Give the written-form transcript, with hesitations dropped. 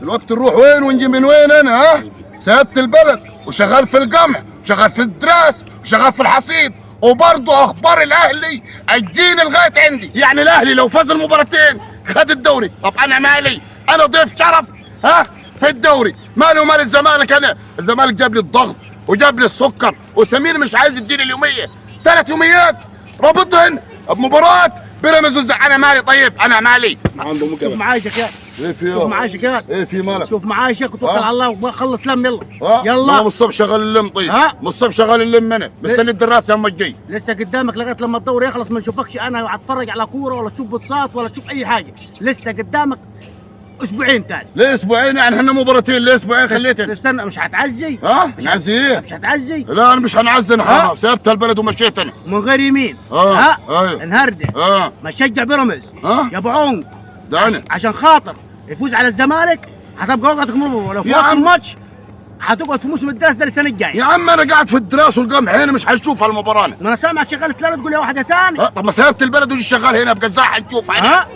الوقت نروح وين ونجي من وين انا؟ ها؟ سيبت البلد وشغال في القمح وشغال في الدراس وشغال في الحصيد، وبرضه اخبار الاهلي تجيني لغايه عندي. يعني الاهلي لو فاز المباراتين خد الدوري، طب انا مالي؟ انا ضيف شرف ها في الدوري، مالي ومال الزمالك؟ انا الزمالك جاب لي الضغط وجاب لي السكر، وسمير مش عايز يديني اليوميه، 3 يوميات رابطهن بمباراه بيراميدز. انا مالي؟ طيب انا مالي؟ شوف معايشك يا ايه في شوف معايشك يا ايه في مالك؟ شوف معايشك وتوكل على الله وخلص لم. يلا يلا يلا من الصبح شغال اللم. طيب ها؟ من الصبح شغال اللم انا مستني الدراسه يوم الجاي. لسه قدامك لغايه لما الدوري يخلص، ما نشوفكش انا اتفرج على كوره ولا تشوف بوتسات ولا تشوف اي حاجه. لسه قدامك اسبوعين تاني. ليه اسبوعين؟ يعني احنا مباراتين، ليه اسبوعين خليتني؟ استنى، مش هتعزي؟ ها؟ نعزي ايه؟ مش هتعزي؟ لا انا مش هنعزي، انا سيبت البلد ومشيت انا من غير يمين. ها؟ ايوه انهرده. ما تشجع بيراميدز يا ابو عنق. ده انا عشان خاطر يفوز على الزمالك هتبقى وقتك مرمى، ولو فوت الماتش هتقعد في موسم الدراسه ده السنه الجايه. يا عم انا قاعد في الدراسه والقمح هنا، مش هنشوف المباراه. ما انا سامعك شغال ثلاثه تقول يا واحده ثاني. طب ما سيبت البلد وجي شغال هنا، بقى ازاي هنشوف؟ ها؟